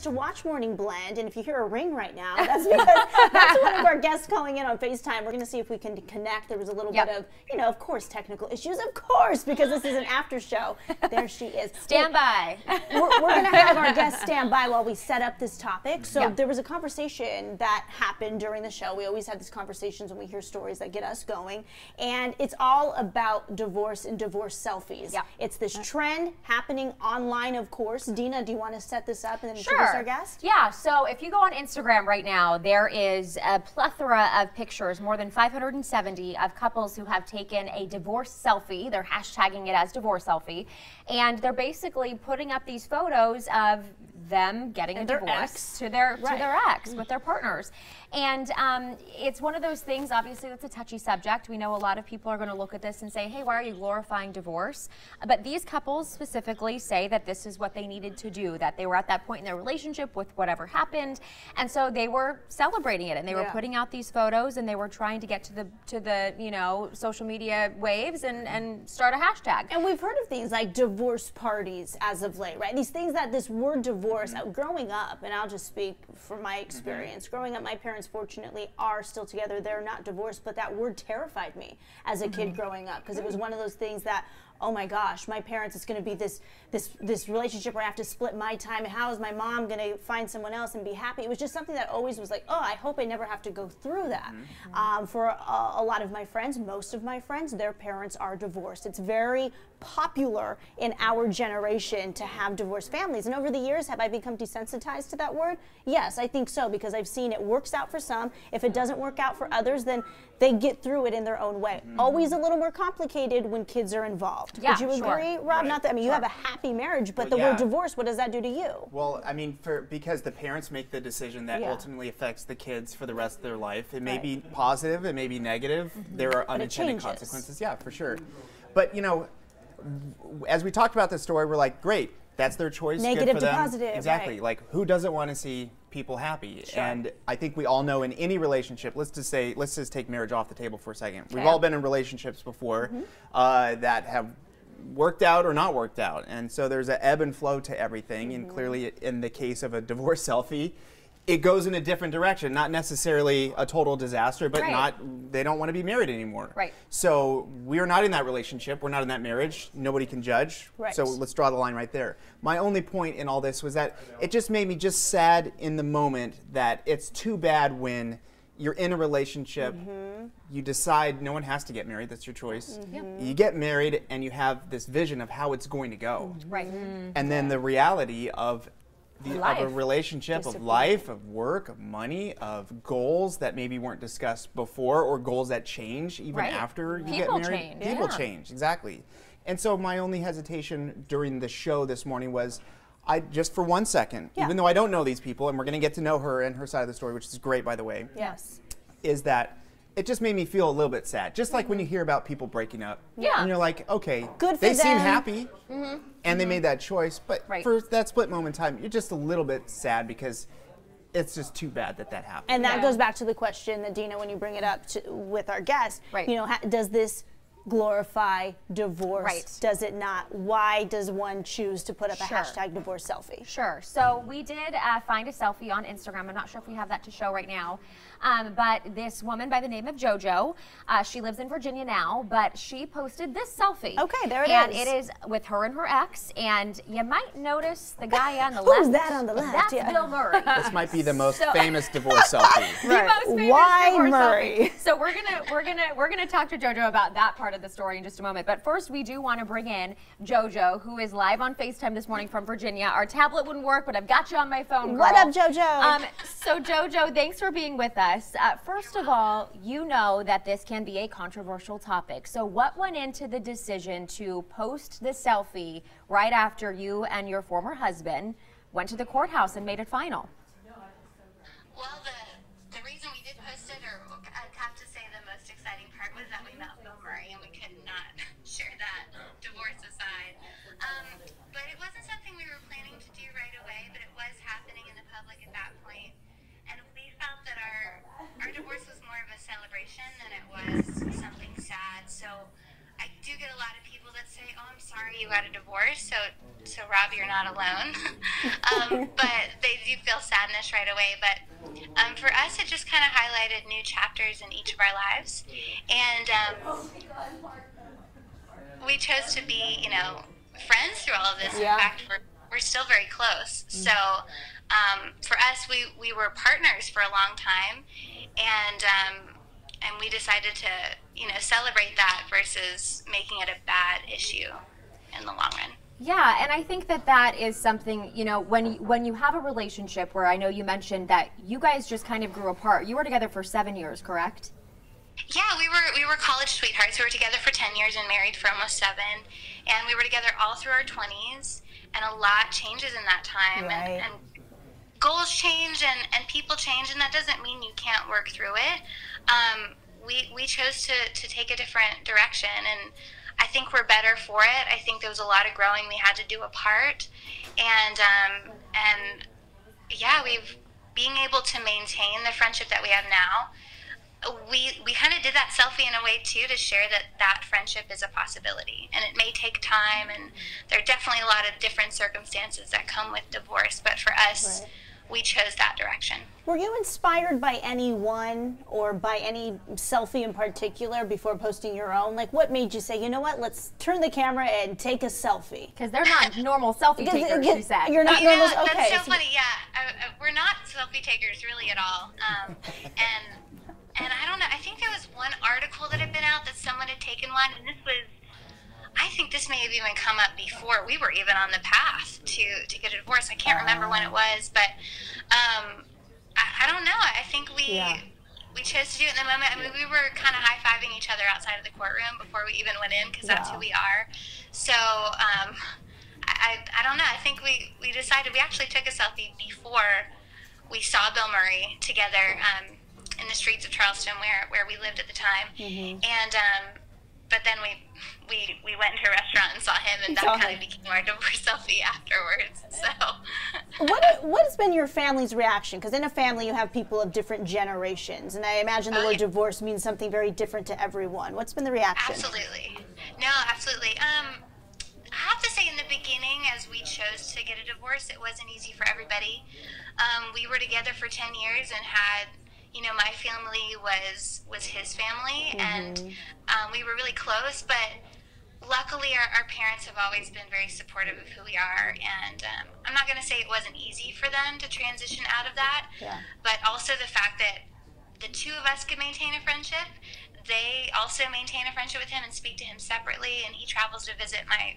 To watch Morning Blend, and if you hear a ring right now, that's because that's one of our guests calling in on FaceTime. We're going to see if we can connect. There was a little bit of, you know, of course, technical issues, of course, because this is an after show. There she is. Stand by. We're going to have our guests stand by while we set up this topic. So there was a conversation that happened during the show. We always have these conversations when we hear stories that get us going, and it's all about divorce and divorce selfies. It's this trend happening online, of course. Dina, do you want to set this up and then introduce our guest? Yeah, so if you go on Instagram right now, there is a plethora of pictures, more than 570 of couples who have taken a divorce selfie. They're hashtagging it as divorce selfie, and they're basically putting up these photos of them getting a divorce to their ex with their partners. And it's one of those things, obviously, that's a touchy subject. We know a lot of people are going to look at this and say, hey, why are you glorifying divorce? But these couples specifically say that this is what they needed to do, that they were at that point in their relationship with whatever happened, and so they were celebrating it, and they were putting out these photos, and they were trying to get to the you know, social media waves and start a hashtag. And we've heard of things like divorce parties as of late, right? These things that this word divorce, growing up, and I'll just speak from my experience, growing up, my parents fortunately are still together. They're not divorced, but that word terrified me as a kid growing up, because it was one of those things that, oh my gosh, my parents, it's going to be this relationship where I have to split my time. How is my mom going to find someone else and be happy? It was just something that always was like, oh, I hope I never have to go through that. For a lot of my friends, most of my friends, their parents are divorced. It's very popular in our generation to have divorced families. And over the years, have I become desensitized to that word? Yes, I think so, because I've seen it works out for some. If it doesn't work out for others, then they get through it in their own way. Always a little more complicated when kids are involved. Would you agree, Rob? Not that, I mean, you have a happy marriage, but the word divorce, what does that do to you? Well, I mean, because the parents make the decision that ultimately affects the kids for the rest of their life. It may be positive, it may be negative. There are unintended consequences. Yeah, for sure. But, you know, as we talked about this story, we're like, great, that's their choice. Negative good for to them. positive. Exactly. Like, who doesn't want to see people happy? And I think we all know in any relationship, let's just take marriage off the table for a second. We've all been in relationships before that have worked out or not worked out. And so there's an ebb and flow to everything. And clearly in the case of a divorce selfie, it goes in a different direction, not necessarily a total disaster, but they don't want to be married anymore. So we're not in that relationship. We're not in that marriage. Nobody can judge. So let's draw the line right there. My only point in all this was that it just made me just sad in the moment that it's too bad when you're in a relationship, you decide no one has to get married, that's your choice. You get married and you have this vision of how it's going to go. And then the reality of a relationship, of life, of work, of money, of goals that maybe weren't discussed before, or goals that change even after you get married. People change, exactly. And so my only hesitation during the show this morning was, just for 1 second, even though I don't know these people, and we're going to get to know her and her side of the story, which is great, by the way, is that it just made me feel a little bit sad. Just like when you hear about people breaking up. And you're like, okay, they seem happy, and they made that choice, but for that split moment in time, you're just a little bit sad because it's just too bad that that happened. And that goes back to the question that, Dina, when you bring it up with our guest, you know, does this glorify divorce? Does it not? Why does one choose to put up a hashtag divorce selfie? So we did find a selfie on Instagram. I'm not sure if we have that to show right now. But this woman by the name of JoJo, she lives in Virginia now, but she posted this selfie. Okay, there it is. And it is with her and her ex, and you might notice the guy on the left. Who's that on the left? That's Bill Murray. This might be the most famous divorce selfie. The most famous Why divorce Murray? Selfie. So we're gonna talk to JoJo about that part of the story in just a moment. But first, we do want to bring in JoJo, who is live on FaceTime this morning from Virginia. Our tablet wouldn't work, but I've got you on my phone, girl. What up, JoJo? So JoJo, thanks for being with us. First of all, you know that this can be a controversial topic. So what went into the decision to post the selfie right after you and your former husband went to the courthouse and made it final? Well, the reason we did post it, or I'd have to say the most exciting part, was that we met Bill Murray, and we could not share that divorce aside. But it wasn't something we were planning to do right away, but it was happening in the public at that point. And we felt that our divorce was more of a celebration than it was something sad. So I do get a lot of people that say, oh, I'm sorry you got a divorce, so Rob, you're not alone. But they you feel sadness right away. But for us, it just kind of highlighted new chapters in each of our lives. And we chose to be, you know, friends through all of this. Yeah. In fact, we're still very close. So for us, we were partners for a long time, and we decided to, you know, celebrate that versus making it a bad issue in the long run. Yeah, and I think that that is something, you know, when you have a relationship where I know you mentioned that you guys just kind of grew apart. You were together for 7 years, correct? Yeah, we were college sweethearts. We were together for 10 years and married for almost 7. And we were together all through our 20s, and a lot changes in that time. Right. And goals change and people change, and that doesn't mean you can't work through it. We chose to take a different direction, and I think we're better for it. I think there was a lot of growing we had to do apart, and yeah, being able to maintain the friendship that we have now. We kind of did that selfie in a way too, to share that friendship is a possibility, and it may take time, and there are definitely a lot of different circumstances that come with divorce, but for us, right, we chose that direction. Were you inspired by anyone or by any selfie in particular before posting your own? Like, what made you say, you know what, let's turn the camera and take a selfie? Because they're not normal selfie takers, you said. You're not normal. Okay. That's so funny. Yeah, we're not selfie takers really at all. And I don't know, I think there was one article that had been out that someone had taken one, and this was, I think this may have even come up before we were even on the path to get a divorce. I can't remember when it was, but I don't know. I think we chose to do it in the moment. I mean, we were kind of high-fiving each other outside of the courtroom before we even went in, because that's who we are. So I don't know. I think we decided, we actually took a selfie before we saw Bill Murray together in the streets of Charleston where we lived at the time. Mm-hmm. And but then we went into a restaurant and saw him, and that kind of became our divorce selfie afterwards. So what has been your family's reaction? Because in a family you have people of different generations, and I imagine the word divorce means something very different to everyone. What's been the reaction? Absolutely. No, absolutely. I have to say, in the beginning, as we chose to get a divorce, it wasn't easy for everybody. We were together for 10 years and had, you know, my family was his family, and we were really close, but luckily our parents have always been very supportive of who we are, and I'm not going to say it wasn't easy for them to transition out of that, but also the fact that the two of us could maintain a friendship. They also maintain a friendship with him and speak to him separately, and he travels to visit my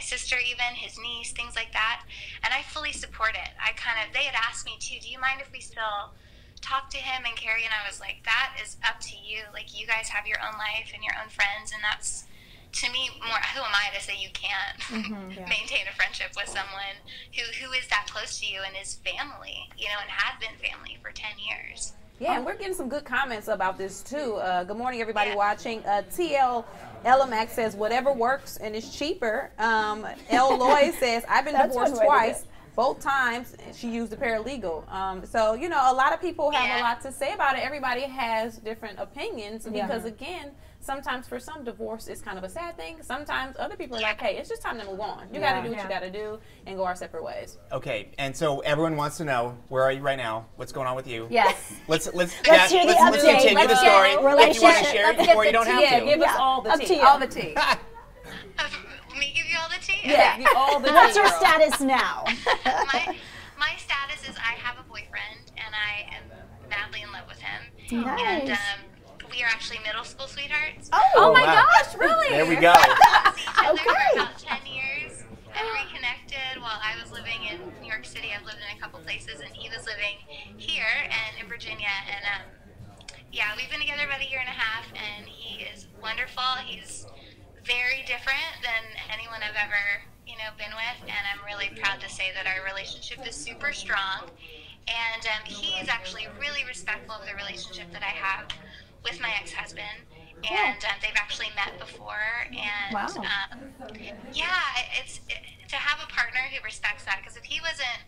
sister, even his niece, things like that, and I fully support it. They had asked me too, do you mind if we still talk to him and Carrie? And I was like, that is up to you. Like, you guys have your own life and your own friends, and that's, to me, more, who am I to say you can't maintain a friendship with someone who is that close to you and is family, you know, and has been family for 10 years. Yeah, and we're getting some good comments about this too. Good morning, everybody watching. TL Elamax says, whatever works and is cheaper. L. Lloyd says, I've been divorced twice. Both times she used a paralegal. So, you know, a lot of people have a lot to say about it. Everybody has different opinions because, again, sometimes for some, divorce is kind of a sad thing. Sometimes other people are like, hey, it's just time to move on. You got to do what you got to do and go our separate ways. Okay, and so everyone wants to know, where are you right now? What's going on with you? Yes. Let's hear the update. continue the story. If you want to share it before you don't have to. Give us all the tea. All the tea. Let me give you all the tea? Yeah, all the tea. What's your status now? My status is I have a boyfriend, and I am madly in love with him. Nice. And we are actually middle school sweethearts. Oh my gosh, really? There we go. We for about 10 years and reconnected while I was living in New York City. I've lived in a couple places, and he was living here and in Virginia. And yeah, we've been together about a year and a half, and he is wonderful. He's very different than anyone I've ever, you know, been with, and I'm really proud to say that our relationship is super strong. And he is actually really respectful of the relationship that I have with my ex-husband, and they've actually met before. And it's to have a partner who respects that, because if he wasn't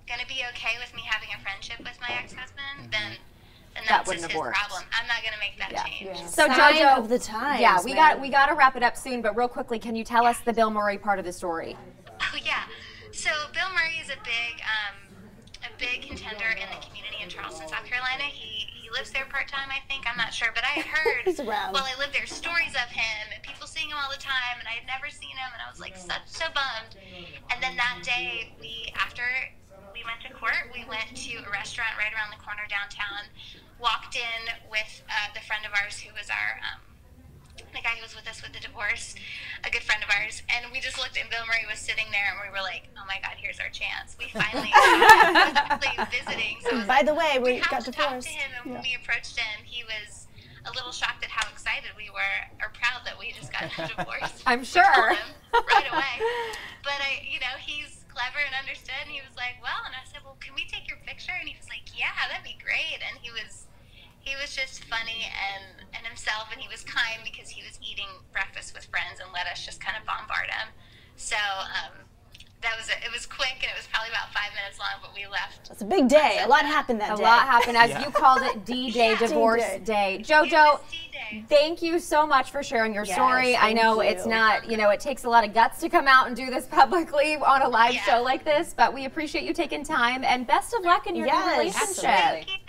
going to be okay with me having a friendship with my ex-husband, then that's just his problem. I'm not going to make that change. Yeah. So Sign JoJo, of the times, yeah, we got to wrap it up soon, but real quickly, can you tell us the Bill Murray part of the story? Oh yeah. So Bill Murray is a big contender in the community in Charleston, South Carolina. He lives there part-time, I think. I'm not sure. But I had heard He's around. while I lived there stories of him and people seeing him all the time, and I had never seen him, and I was like so bummed. And then that day, after we went to court, we went to a restaurant right around the corner downtown, walked in with the friend of ours who was our the guy who was with us with the divorce, a good friend of ours, and we just looked and Bill Murray was sitting there, and we were like, oh my God, here's our chance. We finally he was actually visiting. So by the way, we got to divorced. talk to him, and when we approached him, he was a little shocked at how excited we were, or proud that we just got a divorce. I'm sure. We told him right away. But he's clever and understood, and he was like, well, and I said, well, can we take your picture? And he was like, yeah, that'd be great. And he was just funny and himself, and he was kind because he was eating breakfast with friends and let us just kind of bombard him. So it was quick, and it was probably about 5 minutes long, but we left. It's a big day. A lot happened that day. A lot happened, as you called it, D-Day, Divorce Day. JoJo, thank you so much for sharing your story. I know it's not, it takes a lot of guts to come out and do this publicly on a live show like this, but we appreciate you taking time, and best of luck in your new relationship. Absolutely.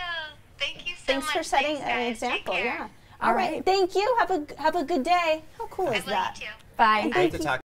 Thank you so Thanks much. for setting an example. Yeah. All right. Thank you. Have a good day. How cool is that? You too. Bye. Great to talk.